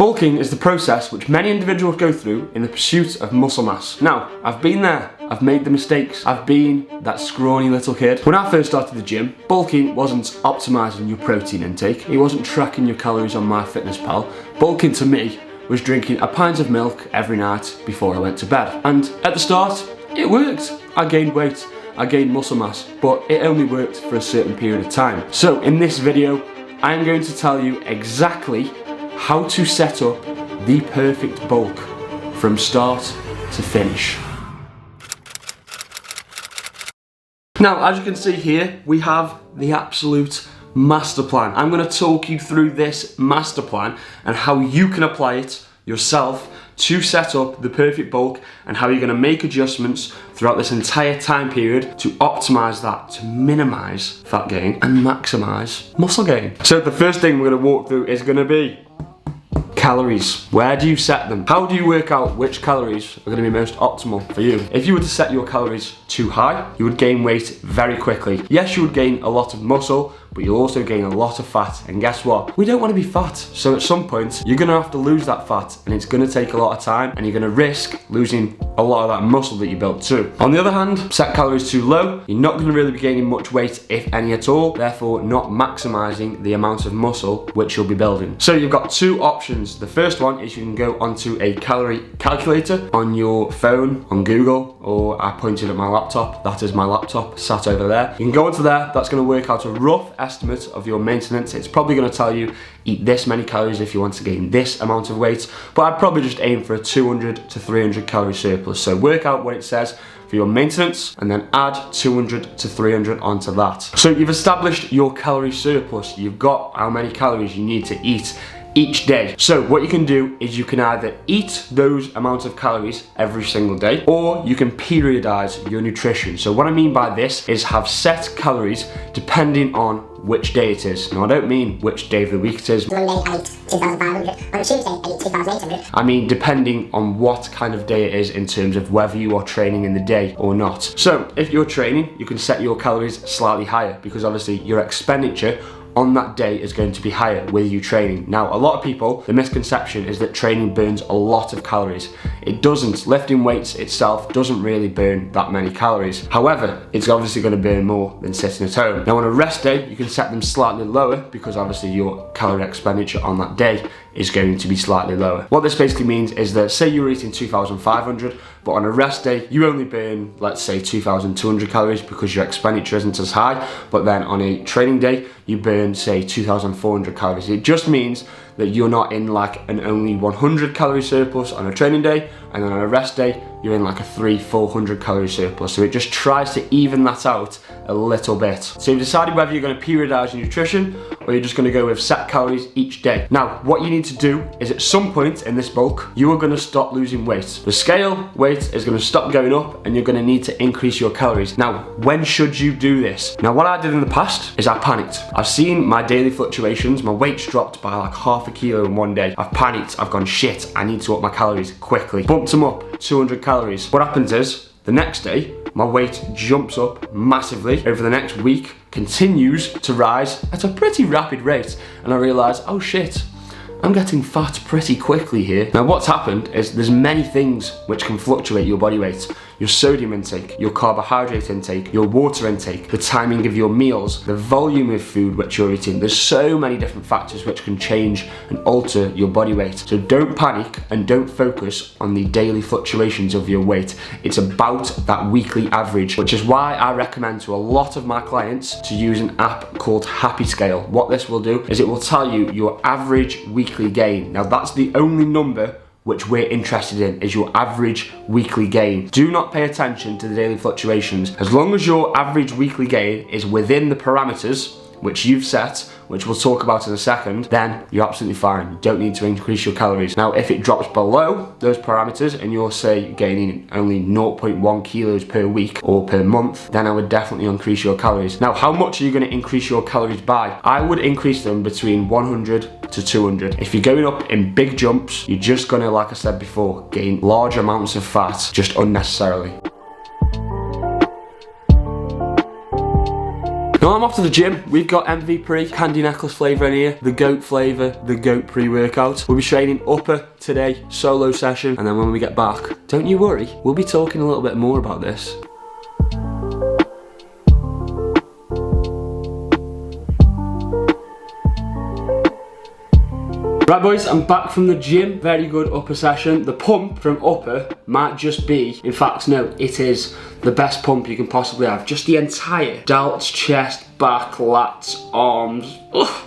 Bulking is the process which many individuals go through in the pursuit of muscle mass. Now, I've been there. I've made the mistakes. I've been that scrawny little kid. When I first started the gym, bulking wasn't optimizing your protein intake. It wasn't tracking your calories on MyFitnessPal. Bulking to me was drinking a pint of milk every night before I went to bed. And at the start, it worked. I gained weight, I gained muscle mass, but it only worked for a certain period of time. So in this video, I am going to tell you exactly how to set up the perfect bulk from start to finish. Now, as you can see here, we have the absolute master plan. I'm going to talk you through this master plan and how you can apply it yourself to set up the perfect bulk and how you're going to make adjustments throughout this entire time period to optimize that, to minimize fat gain and maximize muscle gain. So the first thing we're going to walk through is going to be calories. Where do you set them? How do you work out which calories are going to be most optimal for you? If you were to set your calories too high, you would gain weight very quickly. Yes, you would gain a lot of muscle, but you'll also gain a lot of fat. And guess what? We don't want to be fat. So at some point, you're going to have to lose that fat and it's going to take a lot of time and you're going to risk losing a lot of that muscle that you built too. On the other hand, set calories too low, you're not going to really be gaining much weight, if any at all, therefore not maximizing the amount of muscle which you'll be building. So you've got two options. The first one is you can go onto a calorie calculator on your phone, on Google, or I pointed at my laptop. That is my laptop sat over there. You can go onto there. That's going to work out a rough estimate of your maintenance. It's probably going to tell you eat this many calories if you want to gain this amount of weight, but I'd probably just aim for a 200 to 300 calorie surplus. So work out what it says for your maintenance and then add 200 to 300 onto that. So you've established your calorie surplus. You've got how many calories you need to eat each day. So what you can do is you can either eat those amounts of calories every single day, or you can periodize your nutrition. So what I mean by this is have set calories depending on which day it is. Now I don't mean which day of the week it is. Monday I eat 2,500, on Tuesday I eat 2,800. I mean depending on what kind of day it is in terms of whether you are training in the day or not. So if you're training, you can set your calories slightly higher because obviously your expenditure on that day is going to be higher with you training. Now, a lot of people, the misconception is that training burns a lot of calories. It doesn't. Lifting weights itself doesn't really burn that many calories. However, it's obviously going to burn more than sitting at home. Now, on a rest day, you can set them slightly lower because obviously your calorie expenditure on that day is going to be slightly lower. What this basically means is that say you're eating 2,500, but on a rest day, you only burn, let's say 2,200 calories because your expenditure isn't as high, but then on a training day, you burn say 2,400 calories. It just means that you're not in like an only 100 calorie surplus on a training day, and then on a rest day, you're in like a 300-400 calorie surplus. So it just tries to even that out a little bit. So you've decided whether you're going to periodize your nutrition or you're just going to go with set calories each day. Now, what you need to do is at some point in this bulk, you are going to stop losing weight. The scale weight is going to stop going up and you're going to need to increase your calories. Now, when should you do this? Now, what I did in the past is I panicked. I've seen my daily fluctuations. My weight's dropped by like half a kilo in one day. I've panicked. I've gone, shit, I need to up my calories quickly. Bumped them up 200 calories. What happens is the next day, my weight jumps up massively. Over the next week, continues to rise at a pretty rapid rate. And I realize, oh shit, I'm getting fat pretty quickly here. Now what's happened is there's many things which can fluctuate your body weight. Your sodium intake, your carbohydrate intake, your water intake, the timing of your meals, the volume of food which you're eating. There's so many different factors which can change and alter your body weight. So don't panic and don't focus on the daily fluctuations of your weight. It's about that weekly average, which is why I recommend to a lot of my clients to use an app called Happy Scale. What this will do is it will tell you your average weekly gain. Now that's the only number which we're interested in, is your average weekly gain. Do not pay attention to the daily fluctuations. As long as your average weekly gain is within the parameters which you've set, which we'll talk about in a second, then you're absolutely fine. You don't need to increase your calories. Now, if it drops below those parameters and you're, say, gaining only 0.1 kilos per week or per month, then I would definitely increase your calories. Now, how much are you going to increase your calories by? I would increase them between 100 to 200. If you're going up in big jumps, you're just going to, like I said before, gain large amounts of fat just unnecessarily. Now I'm off to the gym. We've got MVP, candy necklace flavour in here, the goat flavour, the goat pre-workout. We'll be training upper today, solo session, and then when we get back, don't you worry, we'll be talking a little bit more about this. Right boys, I'm back from the gym. Very good upper session. The pump from upper might just be, in fact no, it is the best pump you can possibly have. Just the entire delts, chest, back, lats, arms. Ugh.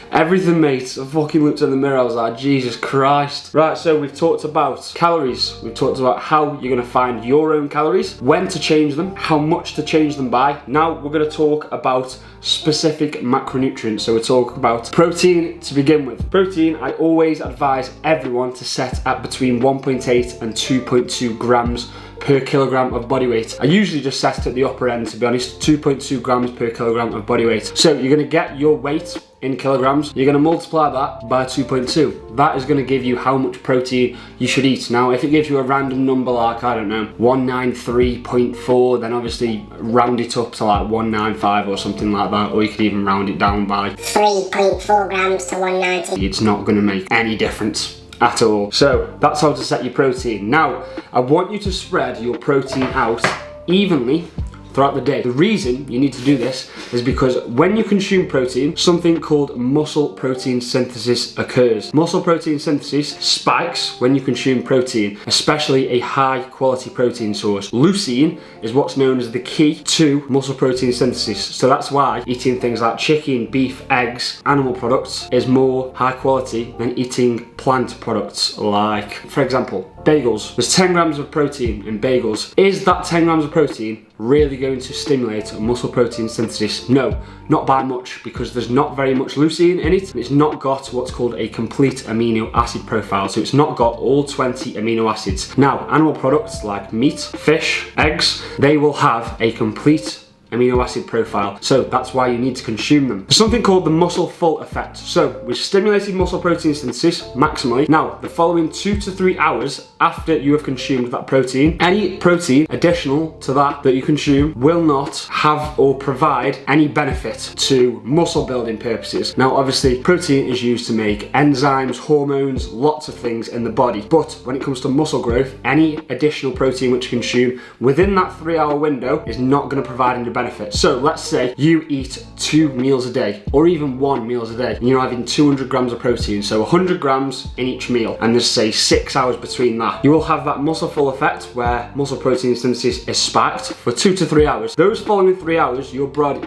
Everything, mate. I fucking looked in the mirror, I was like, Jesus Christ. Right, so we've talked about calories. We've talked about how you're gonna find your own calories, when to change them, how much to change them by. Now we're gonna talk about specific macronutrients. So we're talking about protein to begin with. Protein, I always advise everyone to set at between 1.8 and 2.2 grams per kilogram of body weight. I usually just set it at the upper end, to be honest, 2.2 grams per kilogram of body weight. So you're gonna get your weight in kilograms, you're gonna multiply that by 2.2. That is gonna give you how much protein you should eat. Now, if it gives you a random number like, I don't know, 193.4, then obviously round it up to like 195 or something like that, or you could even round it down by 3.4 grams to 190. It's not gonna make any difference at all. So that's how to set your protein. Now, I want you to spread your protein out evenly throughout the day. The reason you need to do this is because when you consume protein, something called muscle protein synthesis occurs. Muscle protein synthesis spikes when you consume protein, especially a high quality protein source. Leucine is what's known as the key to muscle protein synthesis. So that's why eating things like chicken, beef, eggs, animal products is more high quality than eating plant products like, for example, bagels. There's 10 grams of protein in bagels. Is that 10 grams of protein really going to stimulate muscle protein synthesis? No, not by much, because there's not very much leucine in it. It's not got what's called a complete amino acid profile, so it's not got all 20 amino acids. Now, animal products like meat, fish, eggs, they will have a complete amino acid profile, so that's why you need to consume them. There's something called the muscle full effect. So we've stimulated muscle protein synthesis maximally. Now, the following 2 to 3 hours after you have consumed that protein, any protein additional to that you consume will not have or provide any benefit to muscle building purposes. Now, obviously, protein is used to make enzymes, hormones, lots of things in the body, but when it comes to muscle growth, any additional protein which you consume within that 3-hour window is not going to provide any benefit. So let's say you eat 2 meals a day, or even 1 meal a day, and you're having 200 grams of protein, so 100 grams in each meal, and there's say 6 hours between that. You will have that muscle full effect where muscle protein synthesis is spiked for 2 to 3 hours. Those following 3 hours, your body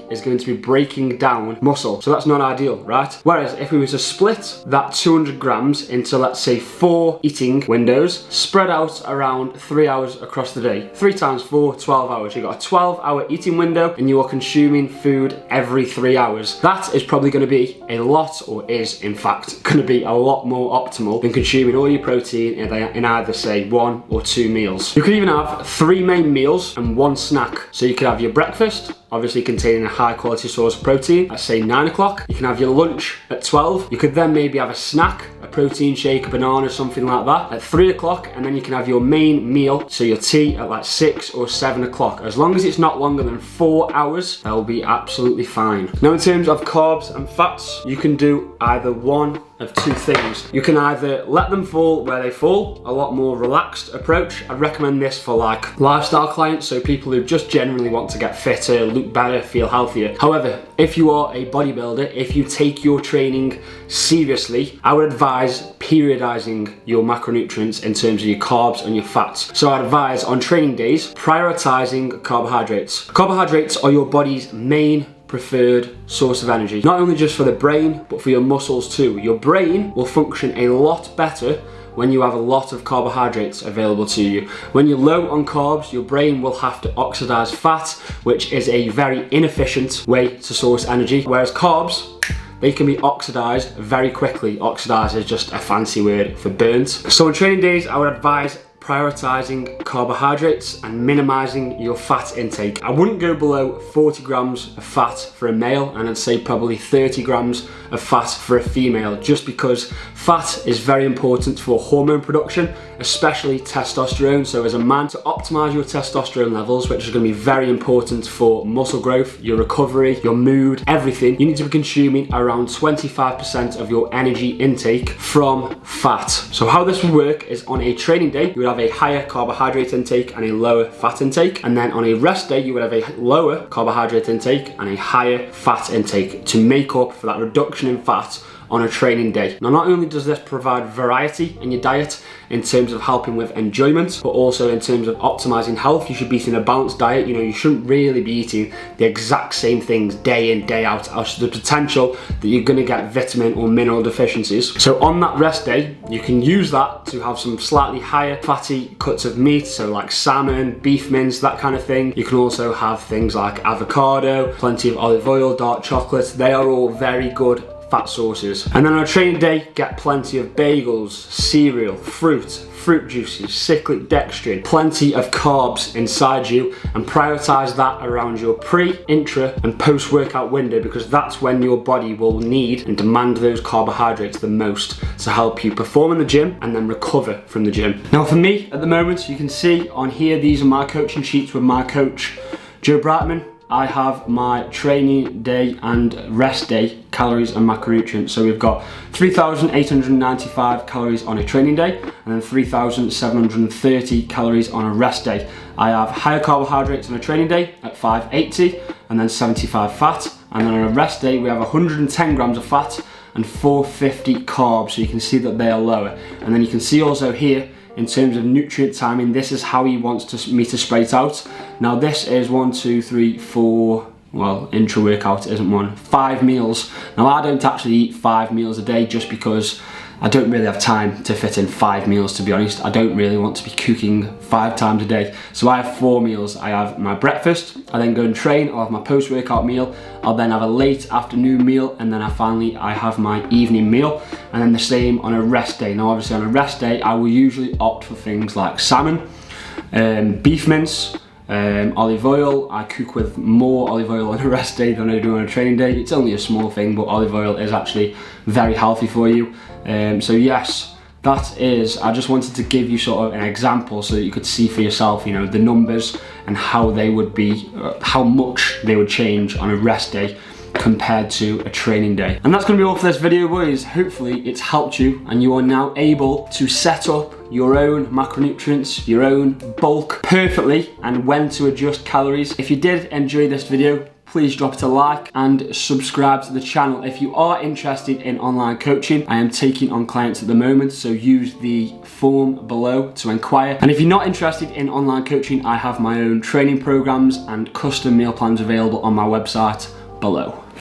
is going to be breaking down muscle, so that's not ideal, right? Whereas if we were to split that 200 grams into, let's say, 4 eating windows, spread out around 3 hours across the day, 3 times 4, 12 hours. You've got a 12-hour eating window, and you are consuming food every 3 hours. That is probably going to be a lot, or is in fact going to be a lot more optimal than consuming all your protein in either say 1 or 2 meals. You could even have 3 main meals and 1 snack. So you could have your breakfast, obviously containing a high quality source of protein, at say 9 o'clock. You can have your lunch at 12. You could then maybe have a snack, a protein shake, a banana, something like that, at 3 o'clock, and then you can have your main meal, so your tea, at like 6 or 7 o'clock. As long as it's not longer than 4 hours, that will be absolutely fine. Now, in terms of carbs and fats, you can do either one of 2 things. You can either let them fall where they fall, a lot more relaxed approach. I'd recommend this for like lifestyle clients, so people who just generally want to get fitter, look better, feel healthier. However, if you are a bodybuilder, if you take your training seriously, I would advise periodizing your macronutrients in terms of your carbs and your fats. So I'd advise on training days, prioritizing carbohydrates. Carbohydrates are your body's main preferred source of energy, not only just for the brain, but for your muscles too. Your brain will function a lot better when you have a lot of carbohydrates available to you. When you're low on carbs, your brain will have to oxidize fat, which is a very inefficient way to source energy, whereas carbs, they can be oxidized very quickly. Oxidize is just a fancy word for burnt. So on training days, I would advise prioritizing carbohydrates and minimizing your fat intake. I wouldn't go below 40 grams of fat for a male, and I'd say probably 30 grams of fat for a female, just because fat is very important for hormone production, especially testosterone. So as a man, to optimize your testosterone levels, which is going to be very important for muscle growth, your recovery, your mood, everything, you need to be consuming around 25% of your energy intake from fat. So how this would work is on a training day, you would have a higher carbohydrate intake and a lower fat intake, and then on a rest day, you would have a lower carbohydrate intake and a higher fat intake to make up for that reduction in fat on a training day. Now, not only does this provide variety in your diet in terms of helping with enjoyment, but also in terms of optimizing health. You should be eating a balanced diet. You know, you shouldn't really be eating the exact same things day in, day out, as the potential that you're going to get vitamin or mineral deficiencies. So on that rest day, you can use that to have some slightly higher fatty cuts of meat, so like salmon, beef mince, that kind of thing. You can also have things like avocado, plenty of olive oil, dark chocolate. They are all very good fat sources. And then on a training day, get plenty of bagels, cereal, fruit juices, cyclic dextrin, plenty of carbs inside you, and prioritize that around your pre, intra, and post-workout window, because that's when your body will need and demand those carbohydrates the most to help you perform in the gym and then recover from the gym. Now for me, at the moment, you can see on here, these are my coaching sheets with my coach, Joe Brightman. I have my training day and rest day calories and macronutrients. So we've got 3,895 calories on a training day and then 3,730 calories on a rest day. I have higher carbohydrates on a training day at 580 and then 75 fat. And then on a rest day, we have 110 grams of fat and 450 carbs. So you can see that they are lower. And then you can see also here, in terms of nutrient timing, this is how he wants me to spread it out. Now this is 1, 2, 3, 4, well, intra workout isn't one, 5 meals. Now I don't actually eat 5 meals a day just because I don't really have time to fit in 5 meals, to be honest. I don't really want to be cooking 5 times a day. So I have 4 meals. I have my breakfast, I then go and train, I'll have my post-workout meal, I'll then have a late afternoon meal, and then I have my evening meal, and then the same on a rest day. Now obviously on a rest day, I will usually opt for things like salmon, beef mince, olive oil. I cook with more olive oil on a rest day than I do on a training day. It's only a small thing, but olive oil is actually very healthy for you. So yes, that is, I just wanted to give you sort of an example so that you could see for yourself, you know, the numbers and how they would be, how much they would change on a rest day compared to a training day. And that's going to be all for this video, boys. Hopefully it's helped you and you are now able to set up your own macronutrients, your own bulk perfectly, and when to adjust calories. If you did enjoy this video, please drop it a like and subscribe to the channel. If you are interested in online coaching, I am taking on clients at the moment, so use the form below to inquire. And if you're not interested in online coaching, I have my own training programs and custom meal plans available on my website below.